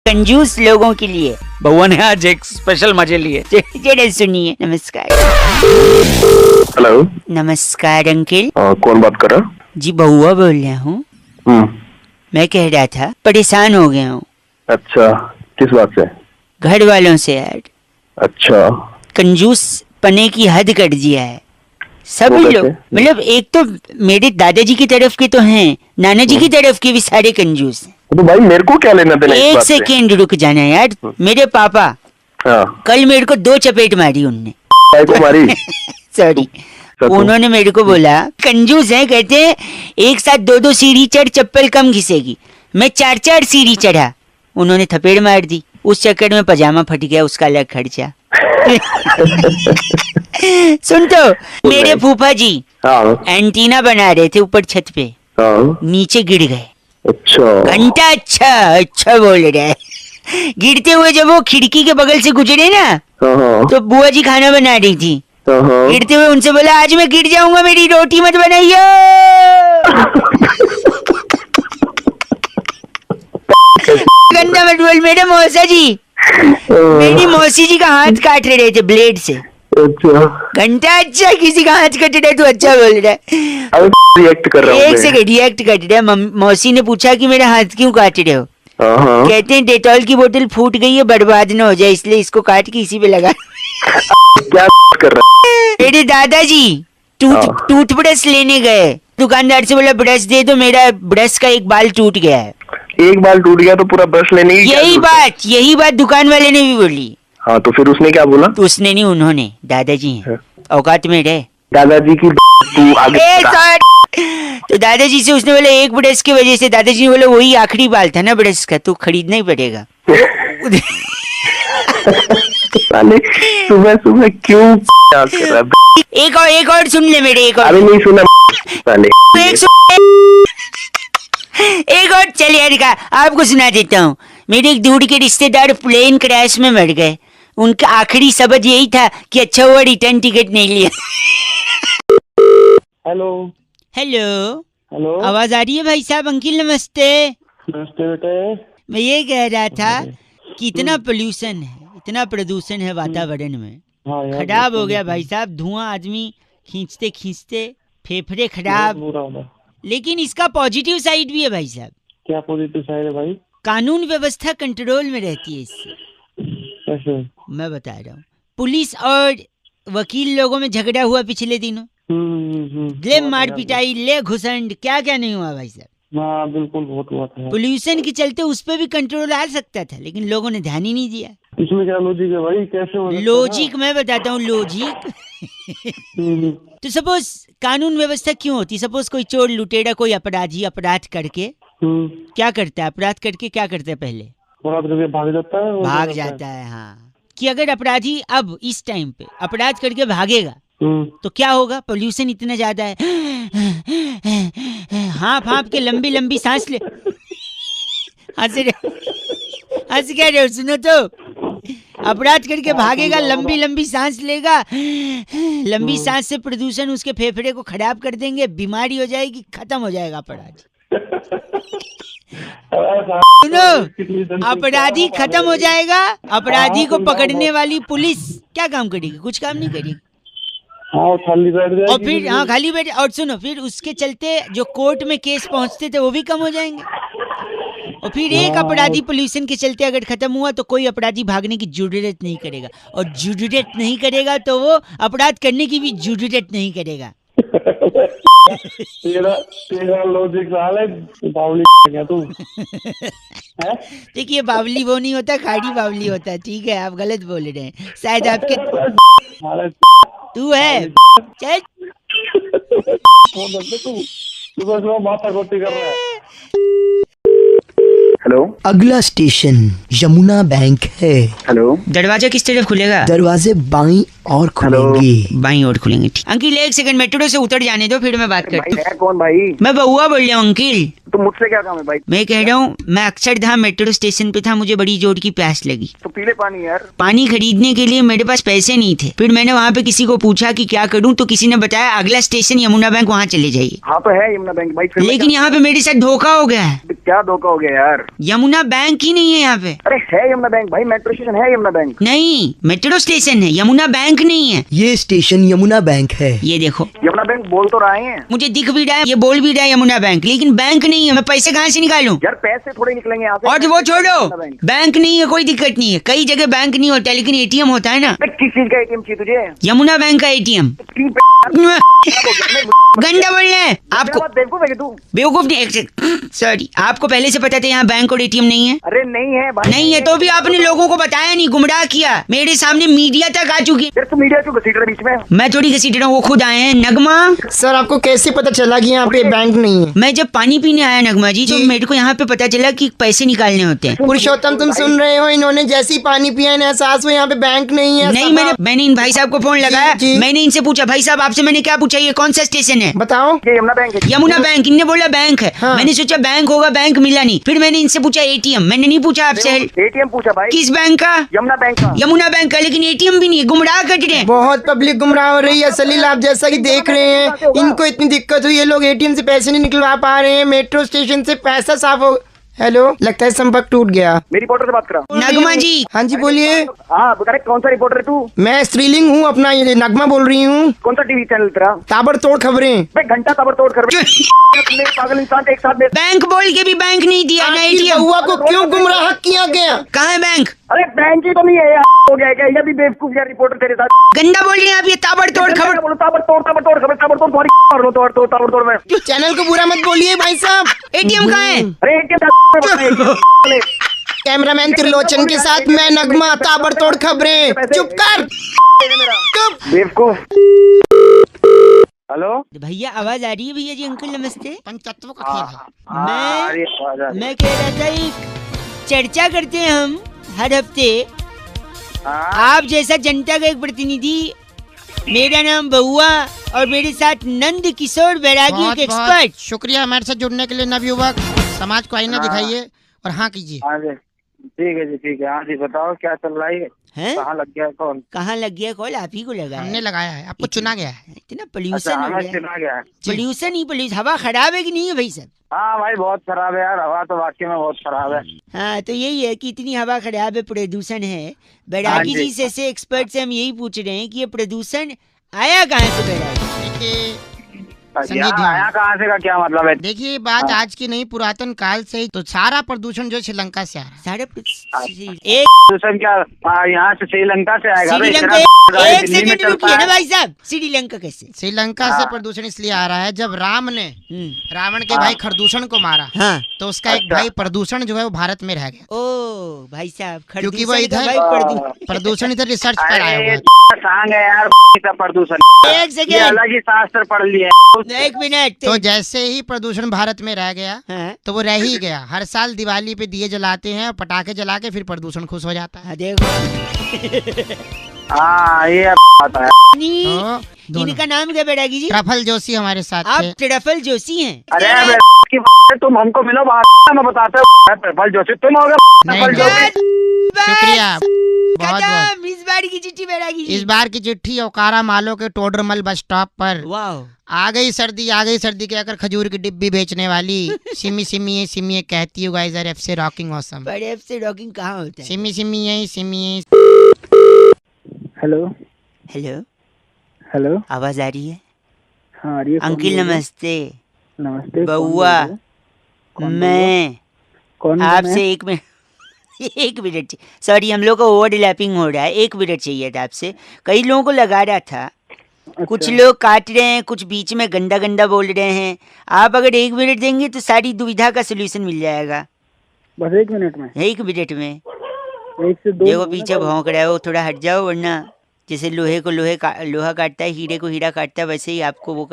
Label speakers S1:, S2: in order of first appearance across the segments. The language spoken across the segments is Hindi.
S1: कंजूस लोगों के लिए
S2: बउआ ने आज एक स्पेशल मजे लिए।
S1: जरा सुनिए। नमस्कार।
S3: हेलो।
S1: नमस्कार अंकिल।
S3: कौन बात कर रहा?
S1: जी बउआ बोल रहा हूँ। मैं कह रहा था परेशान हो गया हूँ।
S3: अच्छा, किस बात से?
S1: घर वालों से यार।
S3: अच्छा,
S1: कंजूस पने की हद कर दिया है सभी लोग। मतलब एक तो मेरे दादाजी की तरफ के तो हैं, नाना जी की तरफ के भी सारे कंजूस हैं।
S3: तो भाई मेरे को क्या लेना देना इस बात से?
S1: एक सेकेंड रुक जाना यार। मेरे पापा कल मेरे को 2 चपेट मारी उनने।
S3: को मारी?
S1: सॉरी। उन्होंने मेरे को बोला कंजूस है, कहते हैं एक साथ 2-2 सीढ़ी चढ़ चप्पल कम घिसेगी। मैं 4-4 सीढ़ी चढ़ा, उन्होंने थपेड़ मार दी। उस चक्कर में पजामा फट गया, उसका अलग खर्चा। सुन तो, मेरे फूफा जी एंटीना बना रहे थे ऊपर छत पे, नीचे गिर गए।
S3: अच्छा
S1: घंटा अच्छा बोल रहा है। गिरते हुए जब वो खिड़की के बगल से गुजरे ना, तो बुआ जी खाना बना रही थी। गिरते हुए उनसे बोला आज मैं गिर जाऊंगा, मेरी रोटी मत बनाइए। गंदा मत बोल। मेरे मौसा जी, मेरी मौसी जी का हाथ काट रहे थे ब्लेड से।
S3: अच्छा
S1: घंटा अच्छा, किसी का हाथ कट रहा है तो अच्छा बोल रहा है।
S3: रिएक्ट कर रहा हूँ।
S1: एक सेकंड, रिएक्ट कर रहा है। मौसी ने पूछा कि मेरा हाथ क्यों काट रहे हो? कहते हैं डेटॉल की बोतल फूट गई है, बर्बाद न हो जाए इसलिए इसको काट के इसी पे लगा।
S3: क्या कर रहा है?
S1: मेरे दादाजी टूथब्रश लेने गए, दुकानदार से बोला ब्रश दे दो, मेरा ब्रश का एक बाल टूट गया है।
S3: एक बाल टूट गया तो पूरा ब्रश लेने की?
S1: यही बात दुकान वाले ने भी बोली।
S3: हाँ तो फिर उसने क्या बोला?
S1: तो उसने नहीं, उन्होंने, दादाजी हैं, औकात में रहे।
S3: दादाजी की तू आगे।
S1: तो दादाजी से उसने बोला एक ब्रश की वजह से, दादाजी ने बोला वही आखिरी बाल था ना ब्रश का, तो खरीदना ही पड़ेगा।
S3: सुबह सुबह क्यों कर रहा है?
S1: एक और सुन ले मेरे। एक और
S3: अभी नहीं सुना।
S1: एक और चल यार का आपको सुना देता हूँ। मेरे एक दूर के रिश्तेदार प्लेन क्रैश में मर गए। उनका आखिरी सबक यही था कि अच्छा हुआ रिटर्न टिकट नहीं लिया।
S3: हेलो
S1: हेलो
S3: हेलो,
S1: आवाज आ रही है भाई साहब? अंकिल नमस्ते।
S3: नमस्ते बेटे।
S1: मैं ये कह रहा था कि इतना पोल्यूशन है, इतना प्रदूषण है वातावरण में। खराब हो गया भाई साहब, धुआं आदमी खींचते खींचते फेफड़े खराब। लेकिन इसका पॉजिटिव साइड भी है भाई साहब।
S3: क्या पॉजिटिव साइड है भाई?
S1: कानून व्यवस्था कंट्रोल में रहती है इससे।
S3: कैसे?
S1: मैं बता रहा हूँ। पुलिस और वकील लोगों में झगड़ा हुआ पिछले दिनों। ले मार पिटाई, ले घुसंड, क्या क्या नहीं हुआ भाई साहब।
S3: हाँ बिल्कुल, बहुत हुआ था।
S1: पोल्यूशन के चलते उस पे भी कंट्रोल आ सकता था, लेकिन लोगों ने ध्यान ही नहीं दिया।
S3: इसमें क्या लॉजिक है भाई? कैसे हो?
S1: लॉजिक मैं बताता हूँ, लॉजिक। तो सपोज कानून व्यवस्था क्यों होती? सपोज कोई चोर लुटेरा, कोई अपराधी अपराध करके क्या करता है? अपराध करके क्या करता है? पहले भाग जाता है। हाँ, कि अगर अपराधी अब इस टाइम पे अपराध करके भागेगा तो क्या होगा? पोल्यूशन इतना ज्यादा है, हाँफ के लंबी लंबी सांस ले। हंस क्या रहे हो? सुनो तो, अपराध करके भागेगा, लंबी लंबी सांस लेगा, लंबी सांस से प्रदूषण उसके फेफड़े को खराब कर देंगे, बीमारी हो जाएगी, खत्म हो जाएगा अपराध। सुनो, अपराधी खत्म हो जाएगा, अपराधी को पकड़ने वाली पुलिस क्या काम करेगी? कुछ काम नहीं करेगी।
S3: खाली बैठ जाएगी।
S1: और फिर खाली बैठ। और सुनो, फिर उसके चलते जो कोर्ट में केस पहुंचते थे वो भी कम हो जाएंगे। और फिर एक अपराधी पोल्यूशन के चलते अगर खत्म हुआ तो कोई अपराधी भागने की जरूरत नहीं करेगा, और जरूरत नहीं करेगा तो वो अपराध करने की भी जरूरत नहीं करेगा।
S3: तेरा लॉजिक बावली क्या तू?
S1: देखिए, बावली वो नहीं होता, खाड़ी बावली होता है। ठीक है, आप गलत बोल रहे हैं शायद। आपके तू है चल।
S3: तू माथा गोटी कर रहा है। हेलो,
S4: अगला स्टेशन यमुना बैंक है।
S3: हेलो,
S1: दरवाजा किस तरफ खुलेगा?
S4: दरवाजे बाईं और खुलेंगे।
S1: बाईं ओर खुलेंगे। ठीक अंकिल, एक सेकंड मेट्रो से उतर जाने दो, फिर मैं बात करता हूँ।
S3: कौन भाई?
S1: मैं बउआ बोल रहा हूँ अंकिल।
S3: तो मुझसे क्या काम है भाई?
S1: मैं कह रहा हूँ, मैं अक्षरधाम मेट्रो स्टेशन पे था, मुझे बड़ी जोर की प्यास लगी।
S3: तो पी ले पानी यार।
S1: पानी खरीदने के लिए मेरे पास पैसे नहीं थे। फिर मैंने वहाँ पे किसी को पूछा कि क्या करूँ, तो किसी ने बताया अगला स्टेशन यमुना बैंक, वहाँ चले जाइए।
S3: हाँ तो है यमुना बैंक भाई।
S1: लेकिन यहाँ पे मेरे साथ धोखा हो गया है।
S3: क्या धोखा हो गया यार?
S1: यमुना बैंक ही नहीं है यहाँ पे।
S5: अरे है यमुना बैंक भाई, मेट्रो स्टेशन है यमुना बैंक।
S1: नहीं, मेट्रो स्टेशन है, यमुना बैंक नहीं है।
S4: ये स्टेशन यमुना बैंक है।
S1: ये देखो,
S5: यमुना बैंक बोल तो रहे हैं।
S1: मुझे दिख भी रहा है, ये बोल भी रहा है यमुना बैंक, लेकिन बैंक नहीं है। मैं पैसे कहाँ से निकालूं?
S5: यार पैसे थोड़े निकलेंगे यहाँ से।
S1: और वो छोड़ो,
S5: यमुना बैंक।
S1: बैंक नहीं है, कोई दिक्कत नहीं है। कई जगह बैंक नहीं होता, लेकिन एटीएम होता है ना।
S5: अरे किस चीज का एटीएम चाहिए तुझे?
S1: यमुना बैंक का एटीएम। गंदा बोल रहे हैं आपको।
S5: बेवकूफ है तू?
S1: बेवकूफ नहीं, सॉरी, आपको पहले से पता था यहाँ बैंक और एटीएम नहीं है?
S5: अरे नहीं है भाई।
S1: नहीं है तो भी आपने लोगों को बताया नहीं, गुमराह किया। मेरे सामने मीडिया तक आ चुकी है।
S5: फिर तू मीडिया क्यों घसीट रहा है बीच में?
S1: मैं थोड़ी घसीट रहा हूँ, वो खुद आए हैं। नगमा,
S6: सर आपको कैसे पता चला कि यहाँ पे बैंक नहीं है?
S1: मैं जब पानी पीने आया नगमा जी, तो मेरे को यहाँ पे पता चला कि पैसे निकालने होते हैं।
S6: पुरुषोत्तम तुम सुन रहे हो, इन्होंने जैसे ही पानी पिया इन्हें एहसास हुआ यहाँ पे बैंक नहीं है।
S1: नहीं, मैंने इन भाई साहब को फोन लगाया।
S6: जी।
S1: मैंने इनसे पूछा, भाई साहब आपसे मैंने क्या पूछा, ये कौन सा स्टेशन है?
S6: बताओ।
S5: ये यमुना बैंक है।
S1: यमुना बैंक। इनने बोला बैंक है।
S6: हाँ।
S1: मैंने सोचा बैंक होगा, बैंक मिला नहीं। फिर मैंने इनसे पूछा एटीएम, मैंने नहीं पूछा आपसे।
S5: एटीएम पूछा भाई।
S1: किस बैंक का?
S5: यमुना बैंक का।
S1: यमुना बैंक का, लेकिन एटीएम भी नहीं है। गुमराह कर रहे हैं।
S6: बहुत पब्लिक गुमराह हो रही है सलील, आप जैसा कि देख रहे हैं इनको इतनी दिक्कत हुई है, लोग एटीएम से पैसे नहीं निकलवा पा रहे हैं, मेट्रो स्टेशन से पैसा साफ हो। हेलो, लगता है संपर्क टूट गया।
S5: मेरी रिपोर्टर से बात करा।
S1: नगमा जी।
S6: हाँ जी बोलिए।
S5: हाँ करेक्ट, कौन सा रिपोर्टर है तू?
S6: मैं स्त्रीलिंग हूँ, अपना ये नगमा बोल रही हूँ।
S5: कौन सा टीवी चैनल तेरा?
S6: ताबड़तोड़ खबरें।
S5: भाई घंटा ताबड़तोड़ कर पागल इंसान एक साथ में।
S1: बैंक बोल के भी बैंक नहीं दिया ना
S6: आपकी
S1: एटीएम।
S6: बउआ को क्यों गुमराह किया गया?
S1: कहाँ है बैंक?
S5: अरे बैंक ही तो नहीं है यार, हो गया क्या? ये भी बेवकूफ यार रिपोर्टर तेरे साथ।
S1: गंदा बोल रहे हैं आप, ये ताबड़तोड़ खबर।
S5: बोलो ताबड़तोड़ ताबड़तोड़ खबर, ताबड़तोड़ तुम्हारी मार लो, ताबड़तोड़ में।
S6: चैनल को बुरा मत बोलिए भाई साहब।
S1: एटीएम कहाँ है?
S5: अरे
S6: कैमरामैन त्रिलोचन के साथ मैं नगमा, ताबड़तोड़ खबरें। चुप कर, चुप।
S5: बेवकूफ। हेलो
S1: भैया आवाज आ रही है? भैया जी, अंकल नमस्ते।
S6: पंचतत्व का खेल है।
S1: मैं कह रहा था, एक चर्चा करते हैं हम हर हफ्ते। आप जैसा जनता का एक प्रतिनिधि, मेरा नाम बहुआ, और मेरे साथ नंद किशोर बैरागी, एक एक्सपर्ट।
S6: शुक्रिया हमारे साथ जुड़ने के लिए नवयुवक। समाज को आईना दिखाइए और हाँ कीजिए।
S3: हाँ जी, ठीक है जी, ठीक है। हाँ जी, बताओ क्या चल रहा है? कहाँ लग गया कॉल?
S1: कहाँ लग गया कॉल? आप ही को लगा है।
S6: हमने लगाया है, आपको चुना गया है।
S1: इतना
S3: अच्छा,
S1: पोल्यूशन हो
S3: हमें
S1: गया।
S3: चुना गया है।
S1: पोल्यूशन ही पोल्यूशन। हवा खराब है कि नहीं है भाई साहब?
S3: हाँ भाई, बहुत खराब है यार, हवा तो वाकई में बहुत खराब है।
S1: हाँ, तो यही है कि इतनी हवा खराब है, प्रदूषण है। बैरागी
S3: हाँ
S1: जी
S3: जी।
S1: जैसे एक्सपर्ट से हम यही पूछ रहे हैं कि ये प्रदूषण आया कहाँ से बैरागी?
S6: देखिए
S3: यार, आया कहाँ से का क्या मतलब है?
S6: देखिए बात आज की नहीं, पुरातन काल से ही तो सारा प्रदूषण जो श्रीलंका से आ रहा है।
S1: सारे एक
S3: प्रदूषण क्या यहाँ से श्रीलंका से आएगा? भाई,
S1: श्रीलंका,
S3: इतना
S1: एक
S3: दिल्ली में
S1: सेकंड
S3: चलता
S1: रुकिए ना
S3: है।
S1: भाई साहब। श्रीलंका कैसे?
S6: श्रीलंका से प्रदूषण इसलिए आ रहा है, जब राम ने रावण के भाई खरदूषण को मारा,
S1: हाँ।
S6: तो उसका एक भाई प्रदूषण जो है वो भारत में रह गया।
S1: ओ भाई साहब,
S6: क्योंकि वो
S1: खरदूषण का
S6: इधर
S1: भाई
S6: प्रदूषण इधर रिसर्च पर आया हुआ
S3: अरे
S6: है।
S3: सांग है यार, प्रदूषण।
S1: एक
S3: ये
S1: सेकंड,
S3: अलग ही शास्त्र पढ़ लिया।
S1: एक मिनट।
S6: तो जैसे ही प्रदूषण भारत में रह गया,
S1: हाँ।
S6: तो वो रह ही गया। हर साल दिवाली पे दिए जलाते हैं और पटाखे जला के फिर प्रदूषण खुश हो जाता है।
S1: हाँ, देखो।
S3: हाँ, ये बात है।
S6: तो दोनों।
S1: इनका नाम क्या बैरागी जी?
S6: ट्रफल जोशी हमारे साथ
S1: आप
S6: थे।
S1: ट्रफल जोशी हैं?
S3: अरे की तुम हमको मिलो, बात मैं बताता हूँ। प्रबल जोशी तुम हो गए।
S6: नहीं,
S3: प्रबल जोशी।
S6: शुक्रिया बहुत बहुत।
S1: खत्म इस बार की चिट्ठी बैरागी जी।
S6: इस बार की चिट्ठी ओकारा मालो के टोडरमल बस स्टॉप पर।
S1: वाह,
S6: आ गई सर्दी कहकर खजूर की डिब्बी बेचने वाली सिमी सिमी सिमी कहती हूँ गाइस, एफ से रॉकिंग ऑसम।
S1: पर एफ से रॉकिंग कहाँ होता है?
S6: सिमी सिमी यही सिमी।
S3: हेलो
S1: हेलो,
S3: हेलो,
S1: आवाज आ रही है?
S3: हाँ आ रही है।
S1: अंकिल नमस्ते।
S3: नमस्ते।
S1: बउआ, मैं
S3: कौन?
S1: आपसे एक मिनट एक मिनट, सॉरी, हम लोग का ओवरलैपिंग हो रहा है। एक मिनट चाहिए था आपसे। कई लोगों को लगा रहा था, कुछ लोग काट रहे हैं, कुछ बीच में गंदा गंदा बोल रहे हैं। आप अगर 1 मिनट देंगे तो सारी दुविधा का सोल्यूशन मिल जाएगा।
S3: बस 1 मिनट में?
S1: 1 मिनट में।
S3: 1 से 2।
S1: देखो पीछे भौंक रहा है वो, थोड़ा हट जाओ, वरना जैसे लोहे को लोहा काटता है, हीरे को हीरा काटता है, वैसे ही आपको वो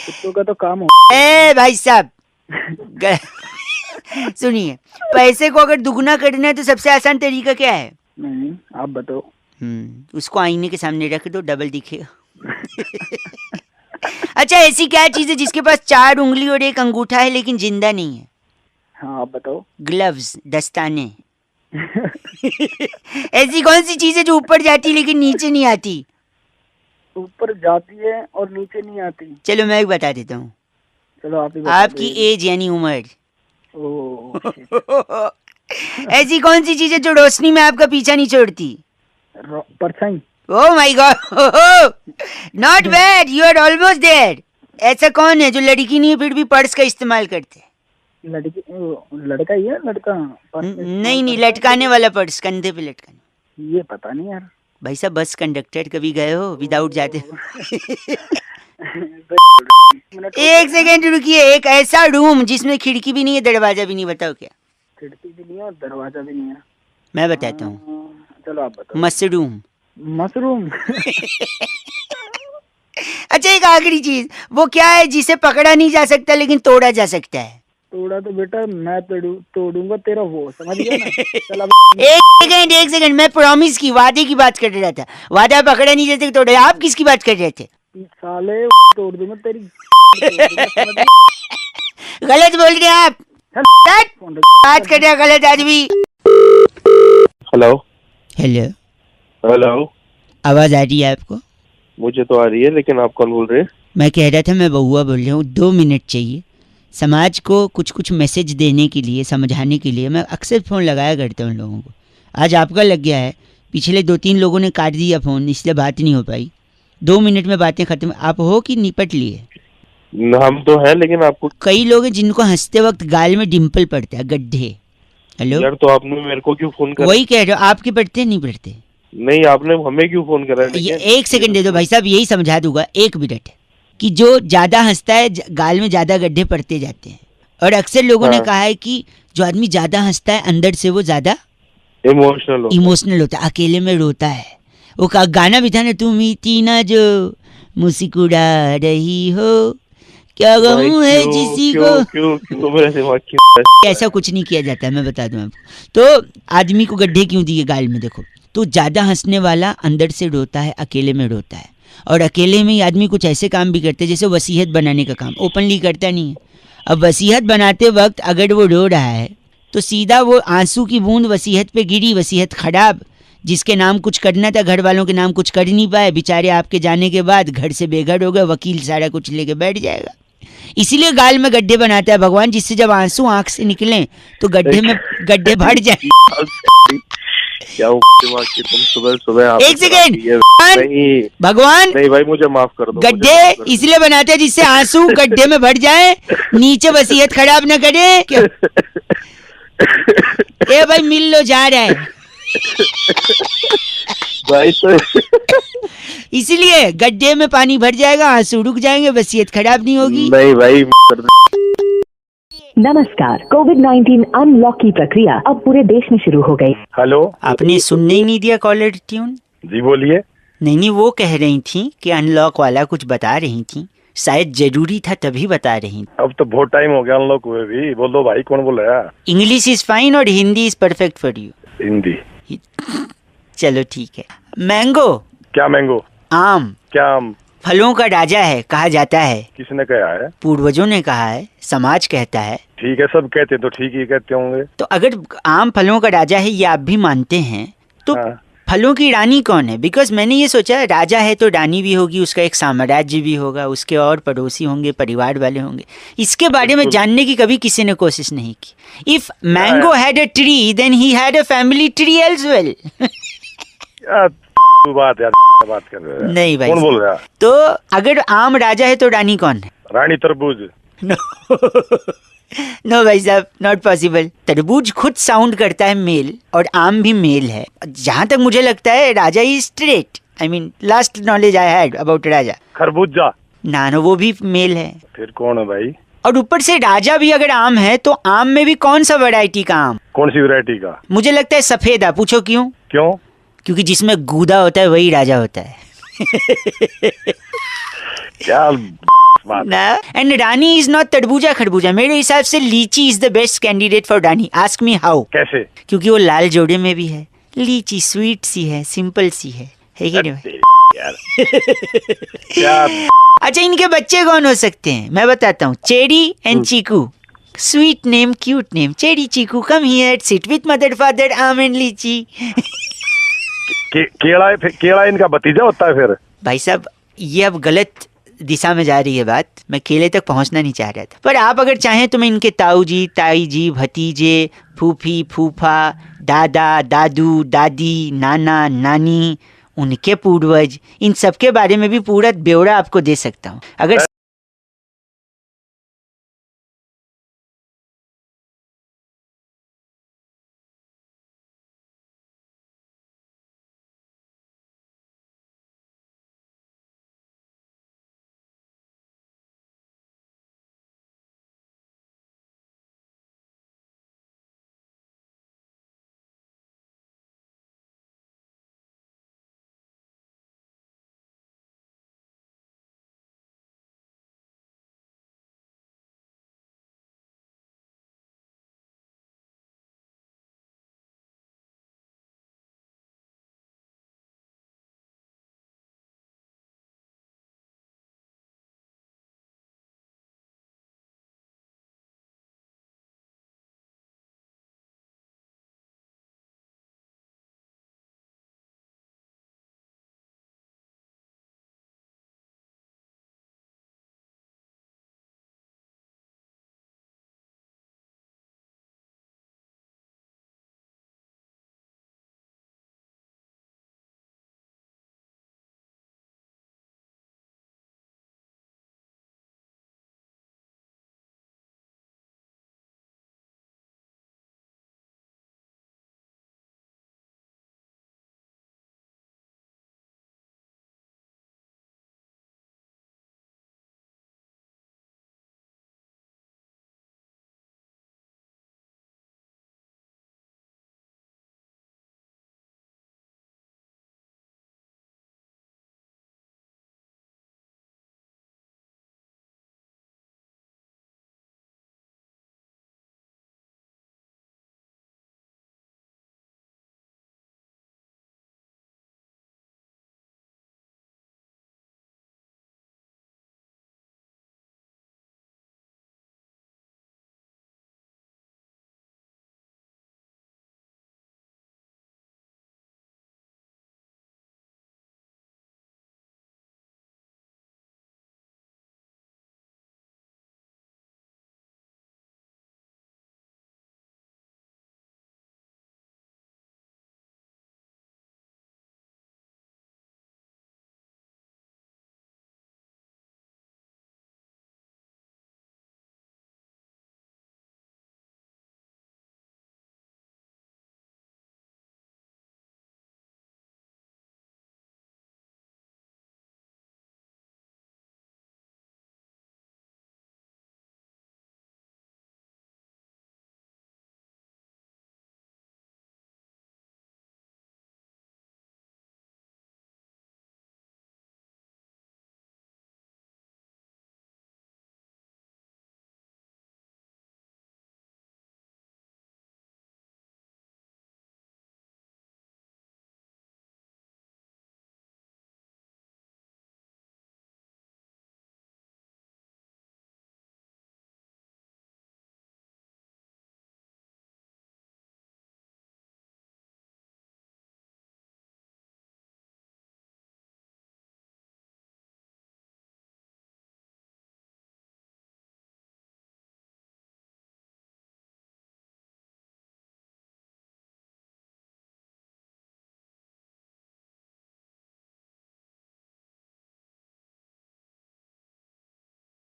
S3: कुत्तों का तो काम हो।
S1: ए भाई साहब, सुनिए, पैसे को अगर दुगना करना है तो सबसे आसान तरीका क्या है?
S3: नहीं, आप बताओ।
S1: उसको आईने के सामने रख दो, डबल दिखेगा। अच्छा, ऐसी क्या चीज है जिसके पास 4 उंगली और 1 अंगूठा है लेकिन जिंदा नहीं है?
S3: हाँ आप बताओ।
S1: ग्लव्स, दस्ताने। ऐसी कौन सी चीज है जो ऊपर जाती लेकिन नीचे नहीं आती?
S3: ऊपर जाती है और नीचे नहीं आती।
S1: चलो मैं एक बता देता हूँ।
S3: चलो आप ही बता
S1: आपकी
S3: दीजिए।
S1: एज यानी उम्र।
S3: ओह, shit।
S1: ऐसी कौन सी चीज है जो रोशनी में आपका पीछा नहीं छोड़ती?
S3: परछाई।
S1: Oh my God, not bad, you are almost there. ऐसा कौन है जो लड़की नहीं है फिर भी पर्स का इस्तेमाल करते हैं?
S3: लड़की लड़का ही है लड़का।
S1: नहीं नहीं, लटकाने वाला पर्स, कंधे पे लटकाने।
S3: ये पता नहीं यार।
S1: भाई साहब बस कंडक्टर कभी गए हो विदाउट जाते हो? एक सेकेंड रुकिए, एक ऐसा रूम जिसमें खिड़की भी नहीं है दरवाजा भी नहीं, बताओ क्या?
S3: खिड़की भी नहीं है और दरवाजा भी नहीं है।
S1: मैं बताता हूँ,
S3: चलो आप बताओ।
S1: मशरूम।
S3: मशरूम।
S1: अच्छा एक आखिरी चीज, वो क्या है जिसे पकड़ा नहीं जा सकता लेकिन तोड़ा जा सकता है?
S3: तोड़ा तो बेटा मैं तोड़ूंगा तेरा वो, समझ गया ना। चल अब
S1: एक सेकंड, मैं प्रॉमिस की, वादे की बात कर रहा था। वादा पकड़ा नहीं जाते तोड़े। आप किसकी बात कर रहे थे?
S3: साले तोड़ दूंगा तेरी।
S1: गलत बोल रहे हैं आप। बात कर रहे हैं गलत आदमी।
S7: हेलो
S1: हेलो,
S7: हेलो,
S1: आवाज आ रही है आपको?
S7: मुझे तो आ रही है, लेकिन आप कौन बोल रहे हैं?
S1: मैं कह रहा था मैं बहुआ बोल रहा हूँ। 2 मिनट चाहिए समाज को कुछ मैसेज देने के लिए, समझाने के लिए। मैं अक्सर फ़ोन लगाया करता हूँ लोगों को। आज आपका लग गया है, पिछले 2-3 लोगों ने काट दिया फ़ोन, इसलिए बात नहीं हो पाई। 2 मिनट में बातें खत्म। आप हो कि निपट लिए?
S7: हम तो हैं, लेकिन आपको
S1: कई लोग हैं जिनको हंसते वक्त गाल में डिम्पल पड़ता है, गड्ढे। हेलो
S7: यार, तो आपने मेरे को क्यों फोन करा?
S1: वही कह रहे हो, आपके पड़ते नहीं पड़ते?
S7: नहीं, आपने हमें क्यों फोन करा?
S1: एक सेकंड दे दो भाई साहब, यही समझा दूंगा 1 मिनट। कि जो ज्यादा हंसता है गाल में ज्यादा गड्ढे पड़ते जाते हैं। और अक्सर लोगों ने कहा है कि जो आदमी ज्यादा हंसता है अंदर से वो ज्यादा इमोशनल होता है, अकेले में रोता है। वो गाना भी था ना, तुम ही तीना जो मुस्कुरा रही हो, क्या गम है किसी को। ऐसा कुछ नहीं किया जाता है, मैं बता दूं आपको। तो आदमी को गड्ढे क्यों दिए गाल में? देखो, तो ज्यादा हंसने वाला अंदर से रोता है, अकेले में रोता है। और अकेले में ही आदमी कुछ ऐसे काम भी करते हैं जैसे वसीयत बनाने का काम, ओपनली करता नहीं है। अब वसीयत बनाते वक्त अगर वो रो रहा है तो सीधा वो आंसू की बूंद वसीयत पे गिरी, वसीयत खराब। जिसके नाम कुछ करना था, घर वालों के नाम कुछ कर नहीं पाए बेचारे, आपके जाने के बाद घर से बेघर हो गए, वकील सारा कुछ लेके बैठ जाएगा। इसीलिए गाल में गड्ढे बनाता है भगवान, जिससे जब आंसू आंख से निकले तो गड्ढे में गड्ढे भर जाए।
S7: क्या दिमाग की तुम सुबह
S1: एक सेकेंड भगवान,
S7: नहीं भाई मुझे माफ कर दो।
S1: गड्ढे इसलिए बनाते हैं जिससे आंसू गड्ढे में भर जाए, नीचे वसीयत खराब न करे। ए भाई मिल लो, जा रहा है
S7: भाई तो
S1: इसीलिए गड्ढे में पानी भर जाएगा, आंसू रुक जाएंगे, वसीयत खराब नहीं होगी।
S7: नहीं भाई।
S8: नमस्कार, कोविड-19 अनलॉक की प्रक्रिया अब पूरे देश में शुरू हो गई।
S7: हेलो,
S1: आपने सुनने ही नहीं दिया कॉलर ट्यून?
S7: जी बोलिए।
S1: नहीं, वो कह रही थी कि अनलॉक वाला कुछ बता रही थी, शायद जरूरी था तभी बता रही।
S7: अब तो बहुत टाइम हो गया अनलॉक हुए भी। बोलो भाई, कौन बोल रहा है?
S1: इंग्लिश इज फाइन और Hindi is perfect for you.
S7: Hindi.
S1: चलो ठीक है। मैंगो।
S7: क्या मैंगो?
S1: आम।
S7: क्या आम?
S1: फलों का राजा है कहा जाता है।
S7: किसने कहा है?
S1: पूर्वजों ने कहा है, समाज कहता है।
S7: ठीक है, सब कहते तो ठीक ही कहते होंगे।
S1: तो अगर आम फलों का राजा है, ये आप भी मानते हैं, तो फलों की रानी कौन है? बिकॉज मैंने ये सोचा राजा है तो रानी भी होगी, उसका एक साम्राज्य भी होगा, उसके और पड़ोसी होंगे, परिवार वाले होंगे। इसके बारे में जानने की कभी किसी ने कोशिश नहीं की। If mango had a tree then he had a family tree as well.
S7: बात कर रहे हैं।
S1: नहीं भाई,
S7: कौन बोल रहा है?
S1: तो अगर आम राजा है तो रानी कौन है?
S7: रानी तरबूज।
S1: नो भाई साहब, नॉट पॉसिबल। तरबूज खुद साउंड करता है मेल और आम भी मेल है। जहां तक मुझे लगता है Raja is straight. I mean last knowledge I had about Raja.
S7: खरबूजा।
S1: ना वो भी मेल है।
S7: फिर कौन है भाई?
S1: और ऊपर से राजा भी अगर आम है तो आम में भी कौन सा वैरायटी का आम?
S7: कौन सी वैरायटी का?
S1: मुझे लगता है सफेदा। पूछो क्यों?
S7: क्यों?
S1: क्योंकि जिसमें गूदा होता है वही राजा होता है।
S7: क्या
S1: एंड रानी इज नॉट तरबूजा खरबूजा। मेरे हिसाब से लीची is the best candidate for Rani. Ask me how.
S7: कैसे?
S1: क्योंकि वो लाल जोड़े में भी है। लीची स्वीट सी है, सिंपल सी है कि नहीं
S7: यार? क्या?
S1: अच्छा, इनके बच्चे कौन हो सकते हैं? मैं बताता हूँ। Cherry and Cheeku. Sweet name, cute name. Cherry Cheeku, come here, sit with mother father, aam and litchi.
S7: केला इनका भतीजा होता है फिर?
S1: भाई साहब, ये अब गलत दिशा में जा रही है बात, मैं केले तक पहुंचना नहीं चाह रहा था। पर आप अगर चाहें तो मैं इनके ताऊ जी, ताई जी, भतीजे, फूफी, फूफा, दादा, दादू, दादी, नाना, नानी, उनके पूर्वज, इन सब के बारे में भी पूरा ब्यौरा आपको दे सकता हूँ। अगर